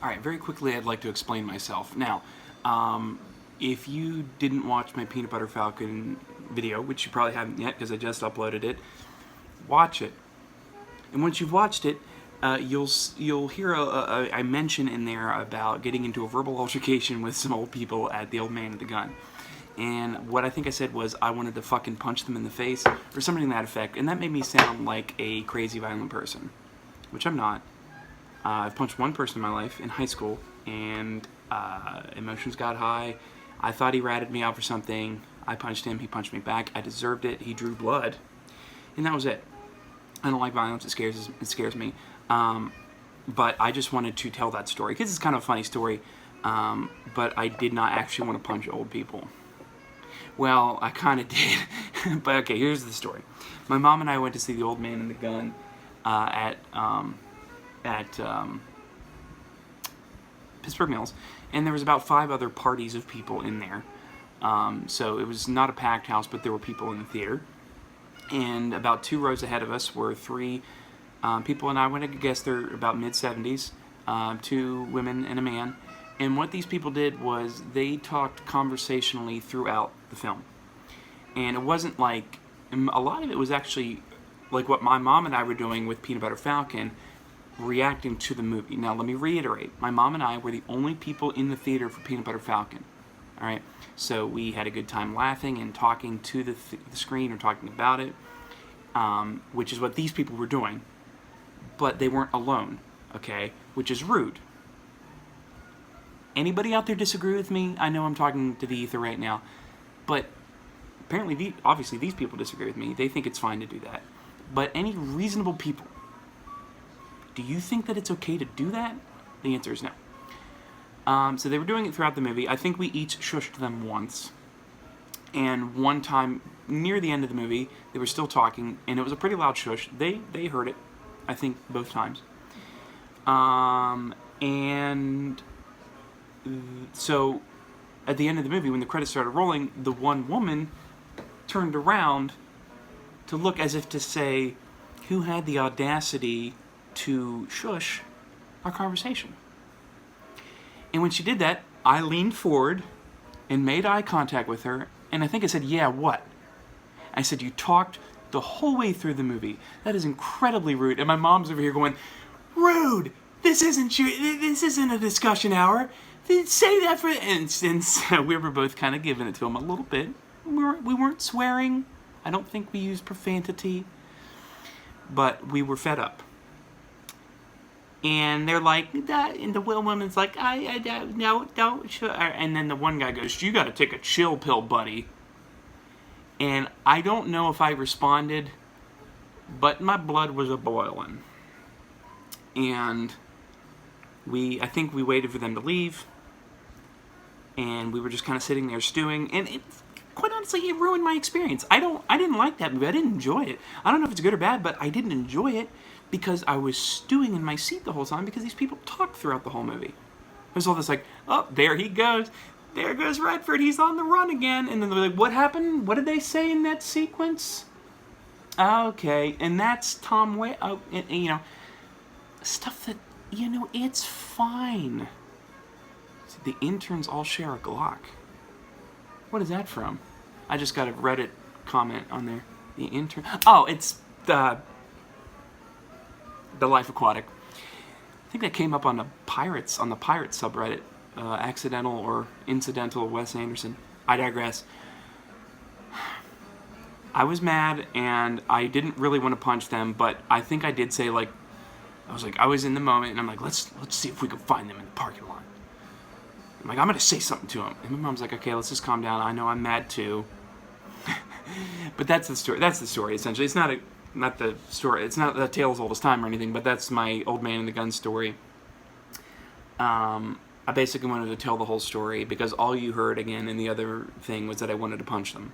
Alright, very quickly I'd like to explain myself. Now, if you didn't watch my Peanut Butter Falcon video, which you probably haven't yet because I just uploaded it, watch it. And once you've watched it, you'll hear I mention in there about getting into a verbal altercation with some old people at the Old Man with the Gun. And what I think I said was I wanted to fucking punch them in the face, or something to that effect, and that made me sound like a crazy violent person, which I'm not. I've punched one person in my life in high school, and emotions got high. I thought he ratted me out for something. I punched him, he punched me back. I deserved it. He drew blood, and that was it. I don't like violence. It scares me. But I just wanted to tell that story because it's kind of a funny story. But I did not actually want to punch old people. Well, I kind of did. But okay, here's the story. My mom and I went to see The Old Man and the Gun at Pittsburgh Mills, and there was about 5 other parties of people in there. So it was not a packed house, but there were people in the theater. And about 2 rows ahead of us were 3 people, and I went to guess they're about mid-70s, 2 women and a man. And what these people did was they talked conversationally throughout the film. And it wasn't like, a lot of it was actually like what my mom and I were doing with Peanut Butter Falcon, reacting to the movie. Now, let me reiterate. My mom and I were the only people in the theater for Peanut Butter Falcon. All right? So we had a good time laughing and talking to the screen or talking about it, which is what these people were doing. But they weren't alone, okay? Which is rude. Anybody out there disagree with me? I know I'm talking to the ether right now, but apparently, obviously, these people disagree with me. They think it's fine to do that. But any reasonable people, do you think that it's okay to do that? The answer is no. So they were doing it throughout the movie. I think we each shushed them once. And one time, near the end of the movie, they were still talking, and it was a pretty loud shush. They heard it, I think, both times. And so at the end of the movie, when the credits started rolling, the one woman turned around to look as if to say, who had the audacity to shush our conversation? And when she did that, I leaned forward and made eye contact with her, and I think I said, yeah, what? I said, you talked the whole way through the movie. That is incredibly rude. And my mom's over here going, rude! This isn't a discussion hour. Say that for... And since we were both kind of giving it to him a little bit, we weren't swearing. I don't think we used profanity. But we were fed up. And they're like, that, and the woman's like, no, don't, sure. And then the one guy goes, you gotta take a chill pill, buddy. And I don't know if I responded, but my blood was a-boiling. And I think we waited for them to leave, and we were just kind of sitting there stewing, and quite honestly, it ruined my experience. I didn't like that movie. I didn't enjoy it. I don't know if it's good or bad, but I didn't enjoy it because I was stewing in my seat the whole time because these people talked throughout the whole movie. There's all this like, oh, there he goes. There goes Redford. He's on the run again. And then they're like, what happened? What did they say in that sequence? Okay, and that's Tom Way. Oh, and, you know, stuff that, you know, it's fine. See, the interns all share a Glock. What is that from? I just got a Reddit comment on there. The intern. Oh, it's the Life Aquatic. I think that came up on the Pirates subreddit. Accidental or incidental Wes Anderson. I digress. I was mad and I didn't really want to punch them, but I think I did say like, I was in the moment and I'm like, let's see if we can find them in the parking lot. I'm like, I'm gonna say something to him. And my mom's like, okay, let's just calm down. I know I'm mad too. But that's the story. That's the story essentially. It's not the story. It's not the tale as old as time or anything. But that's my Old Man and the Gun story. I basically wanted to tell the whole story because all you heard again in the other thing was that I wanted to punch them.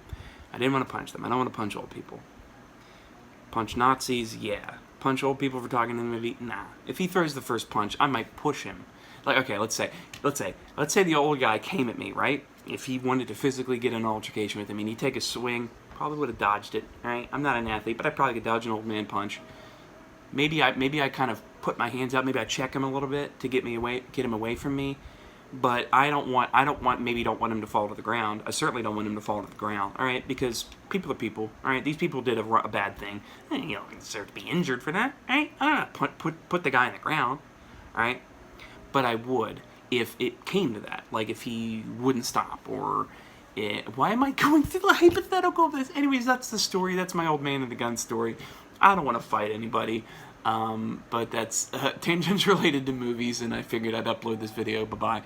I didn't want to punch them. I don't want to punch old people. Punch Nazis, yeah. Punch old people for talking in the movie, nah. If he throws the first punch, I might push him. Like, okay, let's say the old guy came at me, right? If he wanted to physically get an altercation with him and he'd take a swing, probably would have dodged it, right? I'm not an athlete, but I probably could dodge an old man punch. Maybe I kind of put my hands out. Maybe I check him a little bit to get him away from me. But I don't want him to fall to the ground. I certainly don't want him to fall to the ground. All right, because people are people. All right, these people did a bad thing. And, you don't deserve to be injured for that. All right, I don't put the guy in the ground. All right, but I would if it came to that. Like if he wouldn't stop, or why am I going through the hypothetical of this? Anyways, that's the story. That's my old man and the gun story. I don't want to fight anybody. But that's tangents related to movies, and I figured I'd upload this video. Bye-bye.